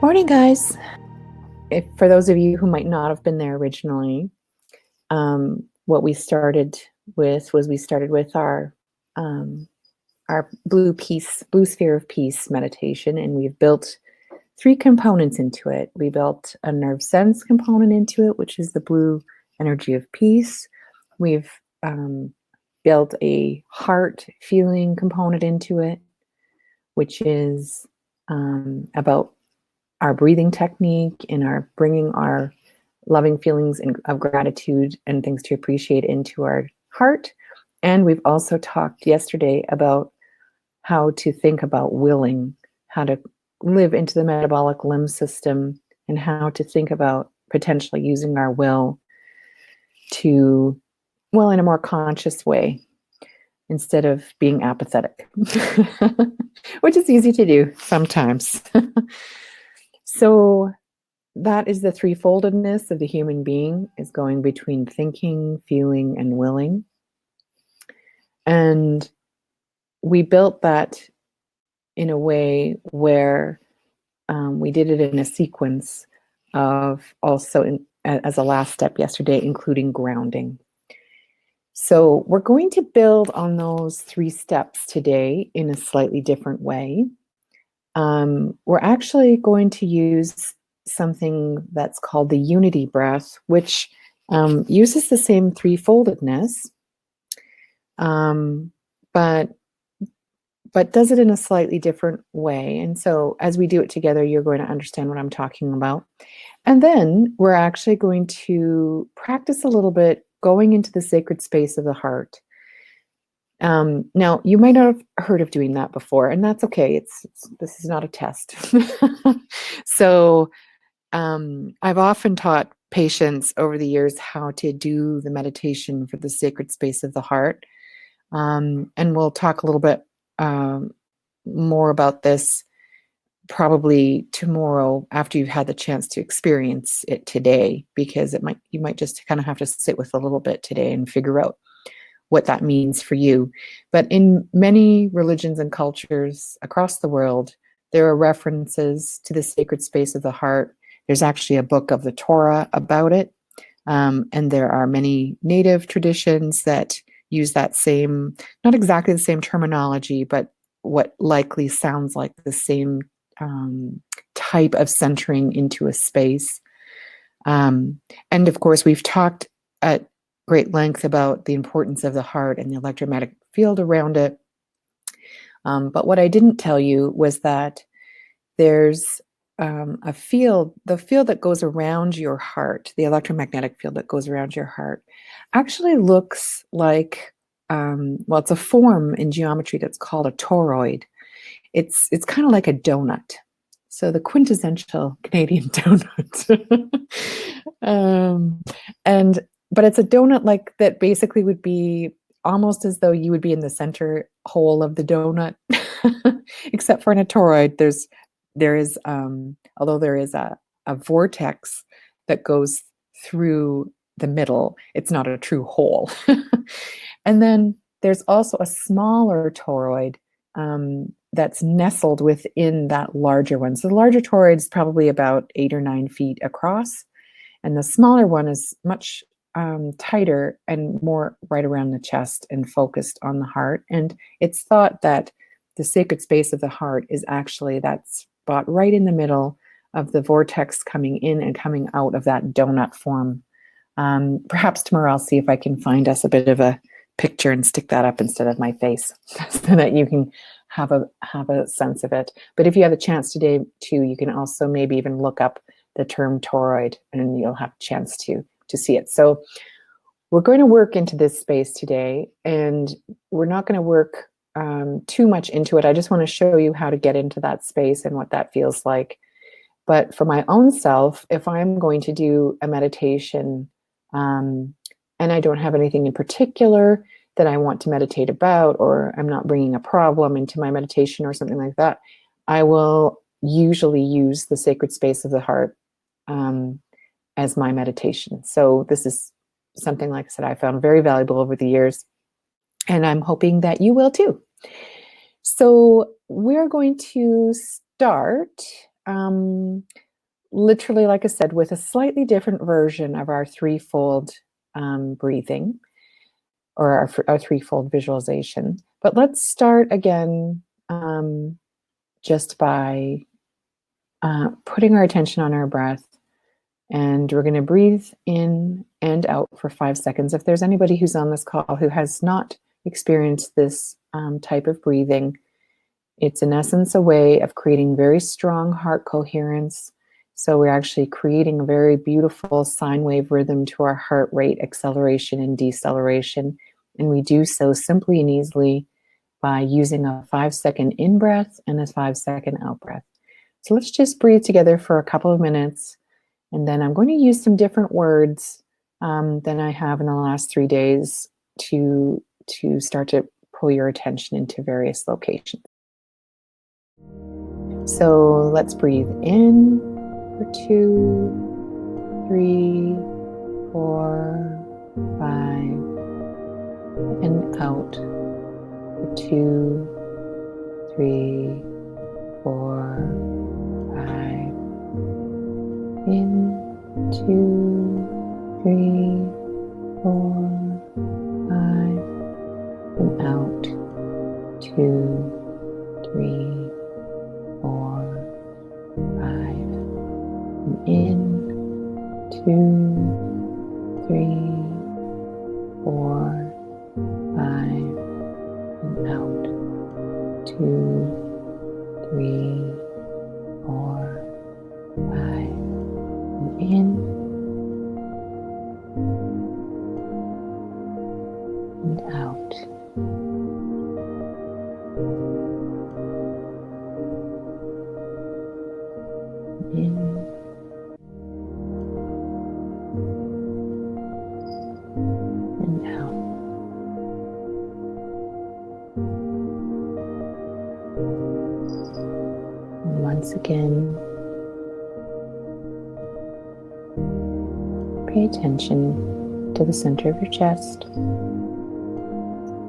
Morning, guys. For those of you who might not have been there originally, what we started with was our blue sphere of peace meditation, and we've built three components into it. We built a nerve sense component into it, which is the blue energy of peace. We've built a heart feeling component into it, which is about our breathing technique and our bringing our loving feelings of gratitude and things to appreciate into our heart. And we've also talked yesterday about how to think about willing, how to live into the metabolic limb system, and how to think about potentially using our will to, well, in a more conscious way, instead of being apathetic, which is easy to do sometimes. So that is the threefoldedness of the human being, is going between thinking, feeling, and willing. And we built that in a way where we did it in a sequence of also, as a last step yesterday, including grounding. So we're going to build on those three steps today in a slightly different way. We're actually going to use something that's called the unity breath, which uses the same threefoldedness, but does it in a slightly different way. And so as we do it together, you're going to understand what I'm talking about. And then we're actually going to practice a little bit going into the sacred space of the heart. Now, you might not have heard of doing that before, and that's okay. This is not a test. So I've often taught patients over the years how to do the meditation for the sacred space of the heart. And we'll talk a little bit more about this probably tomorrow after you've had the chance to experience it today, because you might just kind of have to sit with a little bit today and figure out what that means for you. But in many religions and cultures across the world, there are references to the sacred space of the heart. There's actually a book of the Torah about it. And there are many native traditions that use that same, not exactly the same terminology, but what likely sounds like the same type of centering into a space. And of course, we've talked at great length about the importance of the heart and the electromagnetic field around it. But what I didn't tell you was that there's a field, the field that goes around your heart, the electromagnetic field that goes around your heart, actually looks like, well, it's a form in geometry that's called a toroid. It's kind of like a donut. So the quintessential Canadian donut. But it's a donut like that basically would be almost as though you would be in the center hole of the donut, except for in a toroid, there is although there is a vortex that goes through the middle, it's not a true hole. And then there's also a smaller toroid that's nestled within that larger one. So the larger toroid is probably about 8 or 9 feet across, and the smaller one is much tighter and more right around the chest and focused on the heart. And it's thought that the sacred space of the heart is actually that spot right in the middle of the vortex coming in and coming out of that donut form. Perhaps tomorrow I'll see if I can find us a bit of a picture and stick that up instead of my face so that you can have a sense of it. But if you have a chance today too, you can also maybe even look up the term toroid and you'll have a chance to see it. So we're going to work into this space today, and we're not going to work too much into it. I just want to show you how to get into that space and what that feels like. But for my own self, if I'm going to do a meditation and I don't have anything in particular that I want to meditate about, or I'm not bringing a problem into my meditation or something like that, I will usually use the sacred space of the heart as my meditation. So this is something, like I said, I found very valuable over the years, and I'm hoping that you will too. So we're going to start, literally, like I said, with a slightly different version of our threefold breathing, or our threefold visualization. But let's start again, just by putting our attention on our breath. And we're going to breathe in and out for 5 seconds. If there's anybody who's on this call who has not experienced this type of breathing, it's in essence a way of creating very strong heart coherence. So we're actually creating a very beautiful sine wave rhythm to our heart rate acceleration and deceleration. And we do so simply and easily by using a 5-second in breath and a 5-second out breath. So let's just breathe together for a couple of minutes. And then I'm going to use some different words than I have in the last 3 days to start to pull your attention into various locations. So let's breathe in for 2, 3, 4, 5, and out for 2, 3, 4, 5. In 2, 3, 4, 5, and out 2, 3, 4, 5, and in 2, 3, 4, 5, and out 2, 3, 4, 5. In and out. In and out. And once again, pay attention to the center of your chest.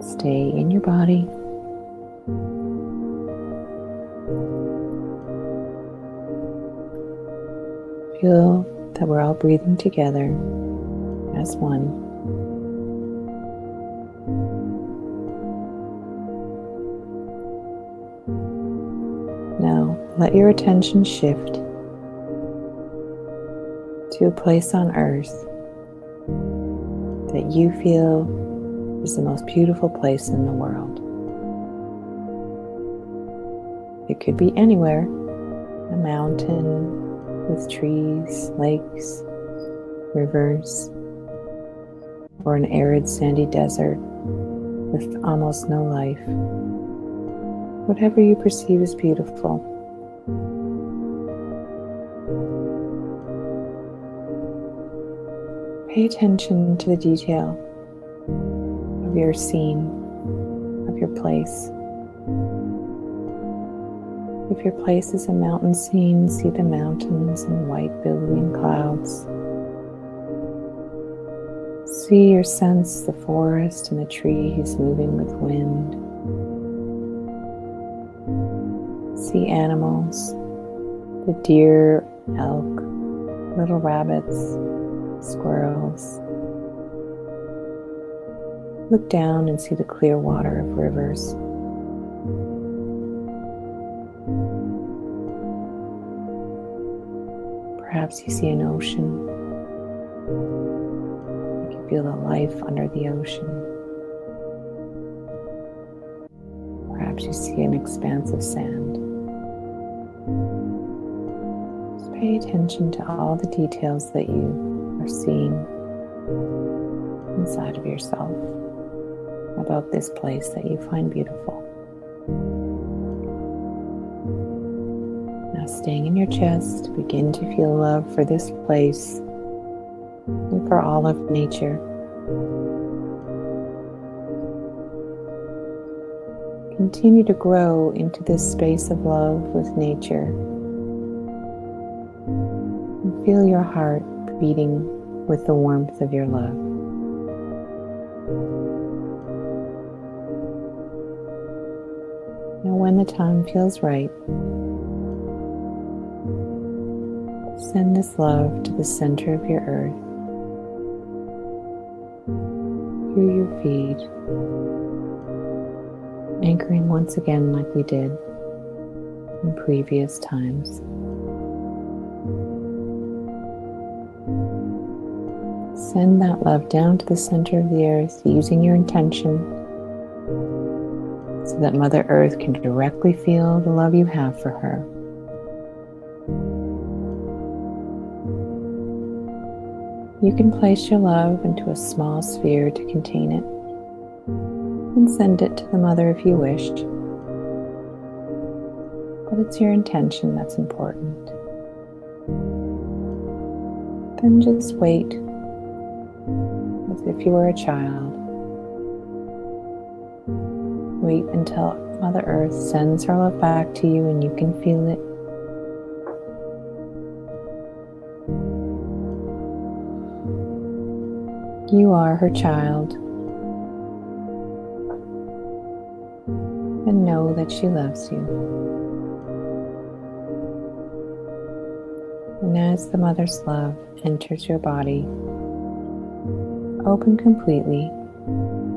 Stay in your body. Feel that we're all breathing together as one. Now, let your attention shift to a place on earth that you feel is the most beautiful place in the world. It could be anywhere, a mountain with trees, lakes, rivers, or an arid sandy desert with almost no life. Whatever you perceive as beautiful. Pay attention to the detail of your scene, of your place. If your place is a mountain scene, see the mountains and white billowing clouds. See or sense the forest and the trees moving with wind. See animals, the deer, elk, little rabbits, squirrels. Look down and see the clear water of rivers. Perhaps you see an ocean. You can feel the life under the ocean. Perhaps you see an expanse of sand. Just pay attention to all the details that you are seeing inside of yourself about this place that you find beautiful. Now, staying in your chest, begin to feel love for this place and for all of nature. Continue to grow into this space of love with nature. And feel your heart beating with the warmth of your love. when the time feels right, send this love to the center of your earth, through your feet, anchoring once again like we did in previous times. Send that love down to the center of the earth using your intention so that Mother Earth can directly feel the love you have for her. You can place your love into a small sphere to contain it and send it to the Mother if you wish. But it's your intention that's important. Then just wait as if you were a child. Wait until Mother Earth sends her love back to you and you can feel it. You are her child, and know that she loves you. And as the Mother's love enters your body, open completely,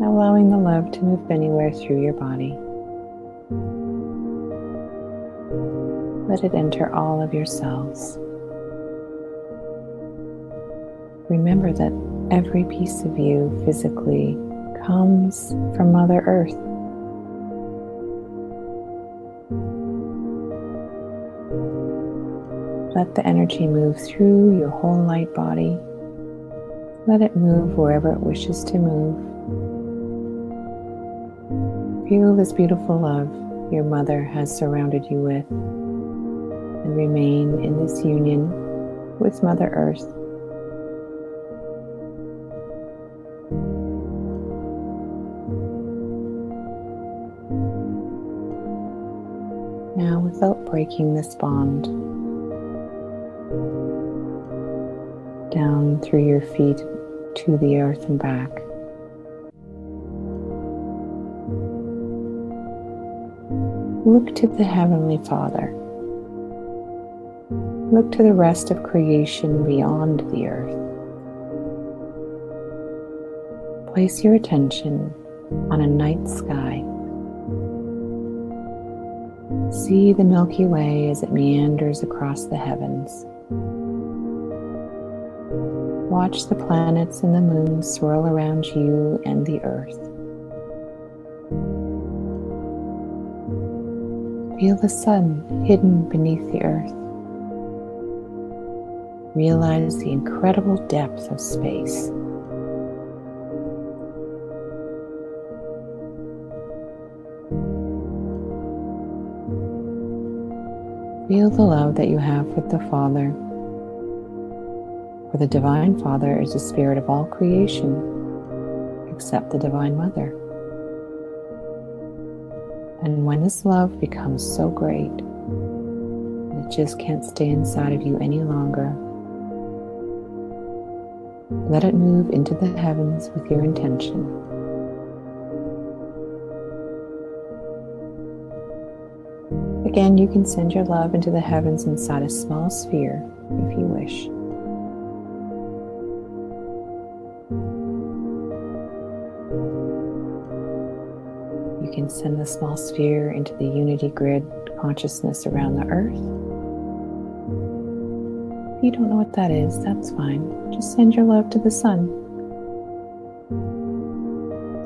allowing the love to move anywhere through your body. Let it enter all of your cells. Remember that every piece of you physically comes from Mother Earth. Let the energy move through your whole light body. Let it move wherever it wishes to move. Feel this beautiful love your mother has surrounded you with, and remain in this union with Mother Earth. Now, without breaking this bond, down through your feet to the earth and back. Look to the Heavenly Father. Look to the rest of creation beyond the earth. Place your attention on a night sky. See the Milky Way as it meanders across the heavens. Watch the planets and the moon swirl around you and the earth. Feel the sun hidden beneath the earth. Realize the incredible depth of space. Feel the love that you have for the Father. For the Divine Father is the spirit of all creation, except the Divine Mother. And when this love becomes so great that it just can't stay inside of you any longer, let it move into the heavens with your intention. Again, you can send your love into the heavens inside a small sphere if you wish. You can send the small sphere into the unity grid consciousness around the earth. If you don't know what that is, that's fine. Just send your love to the sun.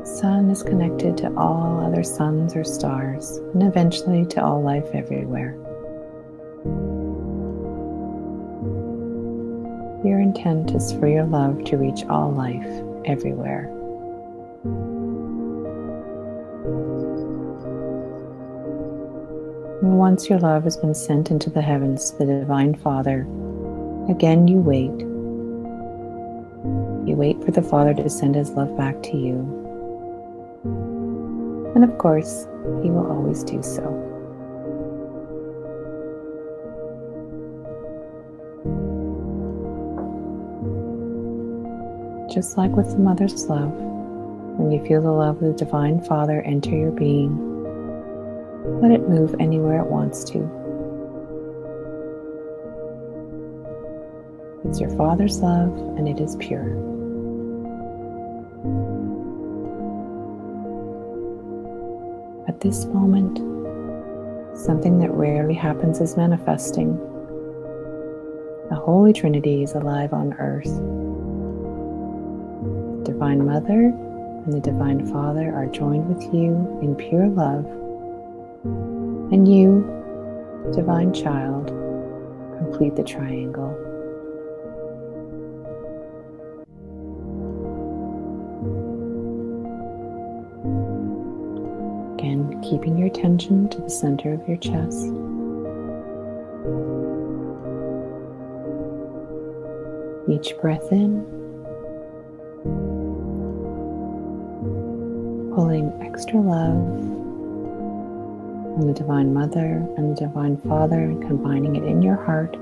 The sun is connected to all other suns or stars, and eventually to all life everywhere. Your intent is for your love to reach all life everywhere. And once your love has been sent into the heavens to the Divine Father, again you wait. You wait for the Father to send His love back to you. And of course, He will always do so. Just like with the Mother's love, when you feel the love of the Divine Father enter your being, Let it move anywhere it wants to. It's your Father's love, and it is pure. At this moment, something that rarely happens is manifesting. The Holy Trinity is alive on earth. The Divine Mother and the Divine Father are joined with you in pure love, and you, the Divine Child, complete the triangle. Again, keeping your attention to the center of your chest. Each breath in, pulling extra love from the Divine Mother and the Divine Father and combining it in your heart.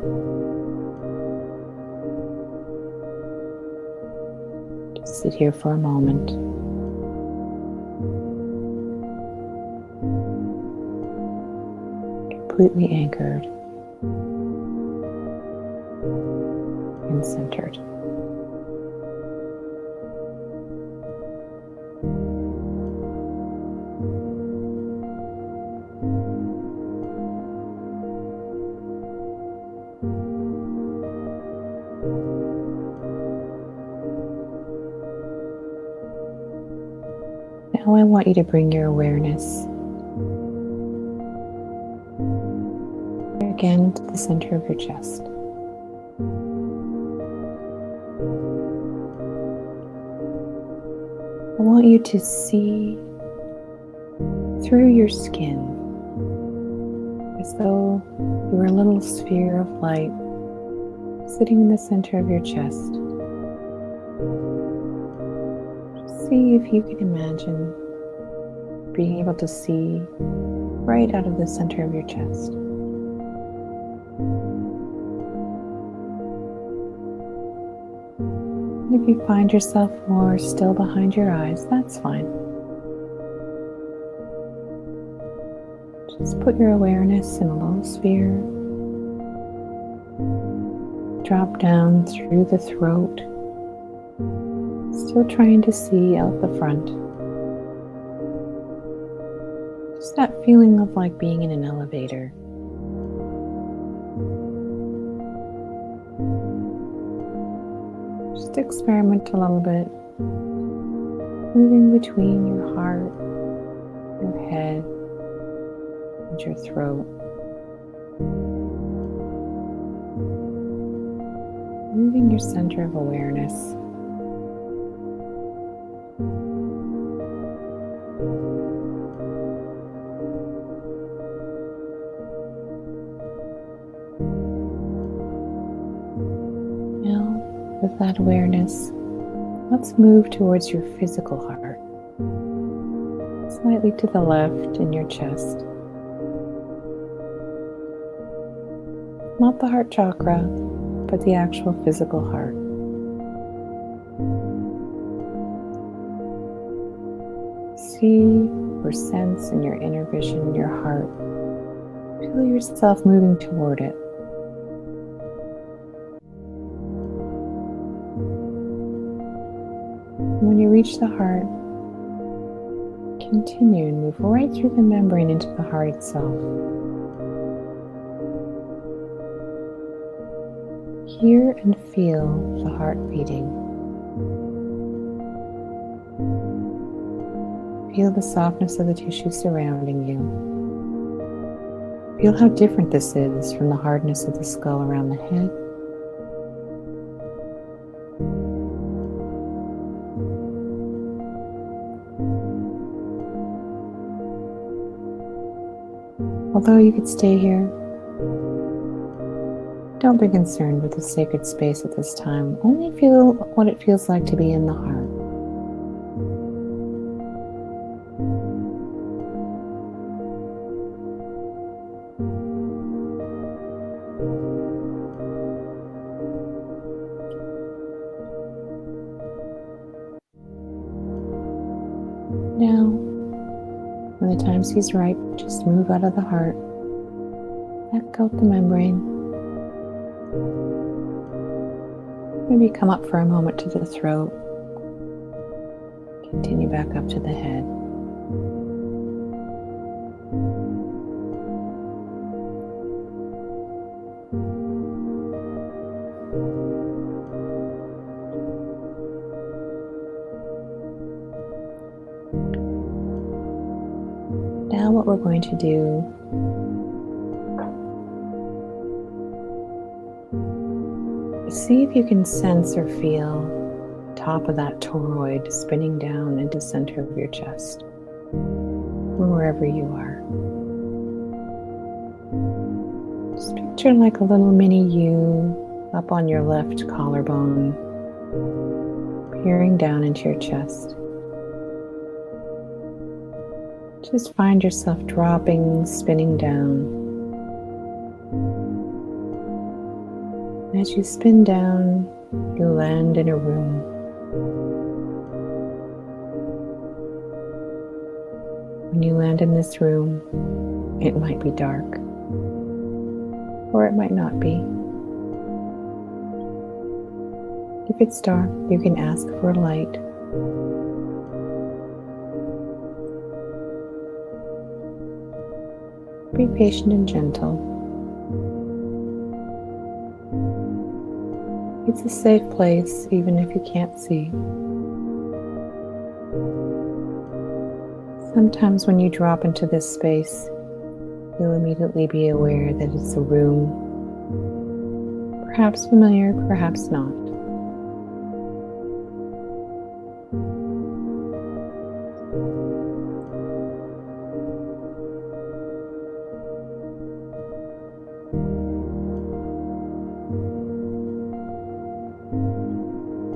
Just sit here for a moment. Completely anchored and centered. Now I want you to bring your awareness again to the center of your chest. I want you to see through your skin as though you were a little sphere of light sitting in the center of your chest. See if you can imagine being able to see right out of the center of your chest. And if you find yourself more still behind your eyes, that's fine. Just put your awareness in a little sphere. Drop down through the throat, still trying to see out the front. Just that feeling of like being in an elevator. Just experiment a little bit, moving between your heart, your head, and your throat. Moving your center of awareness. Now, with that awareness, let's move towards your physical heart. Slightly to the left in your chest. Not the heart chakra, but the actual physical heart. See or sense in your inner vision in your heart. Feel yourself moving toward it. When you reach the heart, continue and move right through the membrane into the heart itself. Hear and feel the heart beating. Feel the softness of the tissue surrounding you. Feel how different this is from the hardness of the skull around the head. Although you could stay here, don't be concerned with the sacred space at this time. Only feel what it feels like to be in the heart. Now, when When the time seems right, just move out of the heart. Let go of the membrane. Maybe come up for a moment to the throat. Continue back up to the head. Now what we're going to do is see if you can sense or feel the top of that toroid spinning down into the center of your chest, wherever you are. Just picture like a little mini U up on your left collarbone, peering down into your chest. Just find yourself dropping, spinning down. As you spin down, you land in a room. When you land in this room, it might be dark, or it might not be. If it's dark, you can ask for a light. Be patient and gentle. It's a safe place, even if you can't see. Sometimes when you drop into this space, you'll immediately be aware that it's a room, perhaps familiar, perhaps not.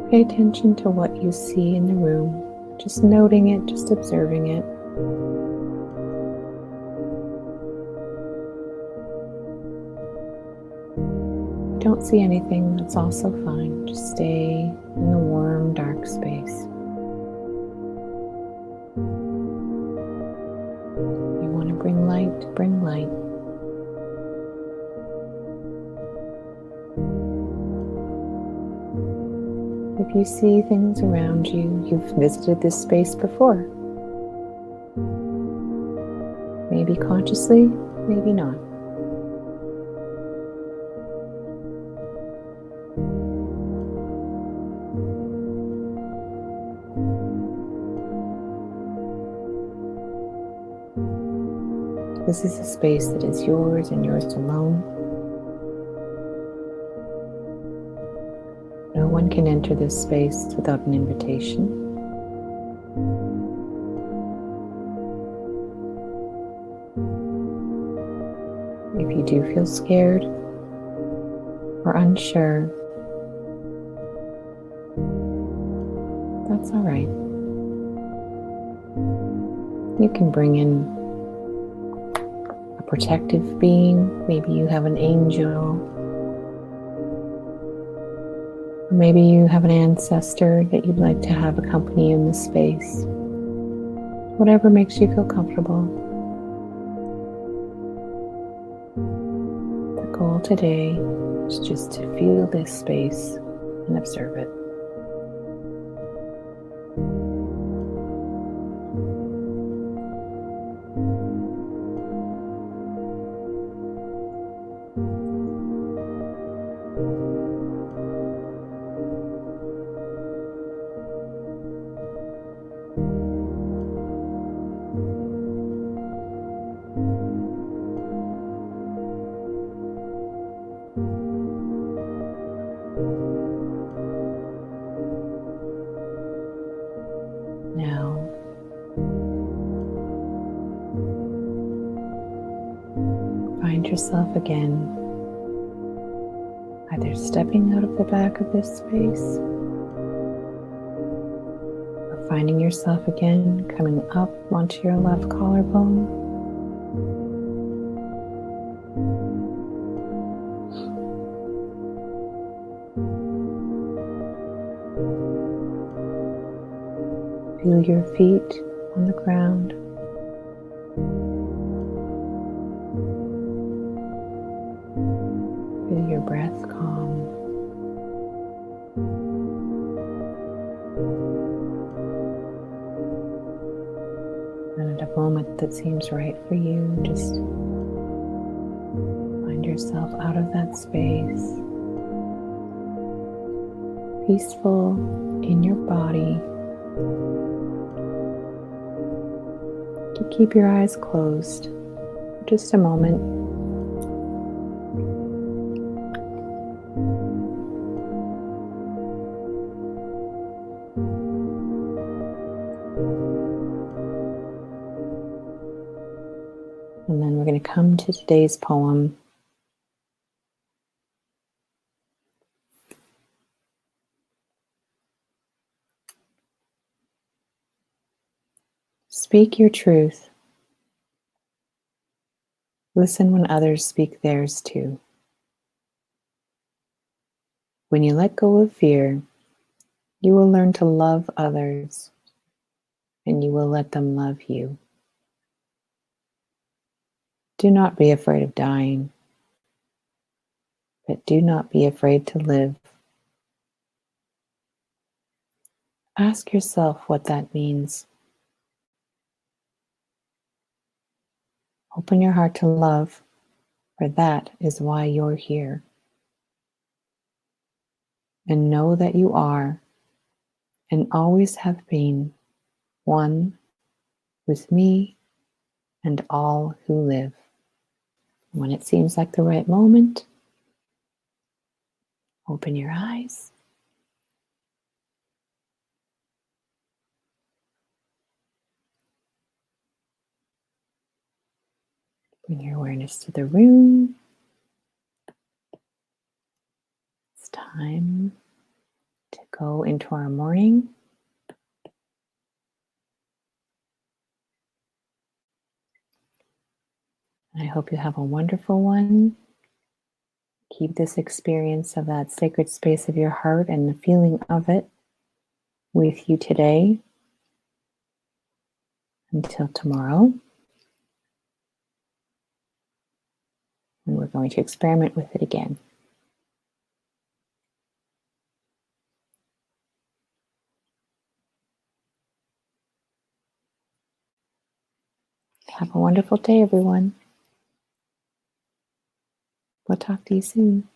Pay attention to what you see in the room, just noting it, just observing it. If you don't see anything, that's also fine. Just stay in the warm, dark space. You want to bring light, bring light. If you see things around you, you've visited this space before. Maybe consciously, maybe not. This is a space that is yours and yours alone. No one can enter this space without an invitation. If you do feel scared or unsure, that's all right. You can bring in a protective being. Maybe you have an angel. Or maybe you have an ancestor that you'd like to have accompany you in this space. Whatever makes you feel comfortable. The goal today is just to feel this space and observe it. Now, find yourself again, either stepping out of the back of this space, or finding yourself again coming up onto your left collarbone. Feel your feet on the ground. breath calm. And at a moment that seems right for you, just find yourself out of that space, peaceful in your body. To keep your eyes closed for just a moment. And then we're going to come to today's poem. Speak your truth. Listen when others speak theirs too. When you let go of fear, you will learn to love others, and you will let them love you. Do not be afraid of dying, but do not be afraid to live. Ask yourself what that means. Open your heart to love, for that is why you're here. And know that you are, and always have been, one with me and all who live. When it seems like the right moment, open your eyes. Bring your awareness to the room. It's time to go into our morning. I hope you have a wonderful one. Keep this experience of that sacred space of your heart and the feeling of it with you today until tomorrow. And we're going to experiment with it again. Have a wonderful day, everyone. We'll talk to you soon.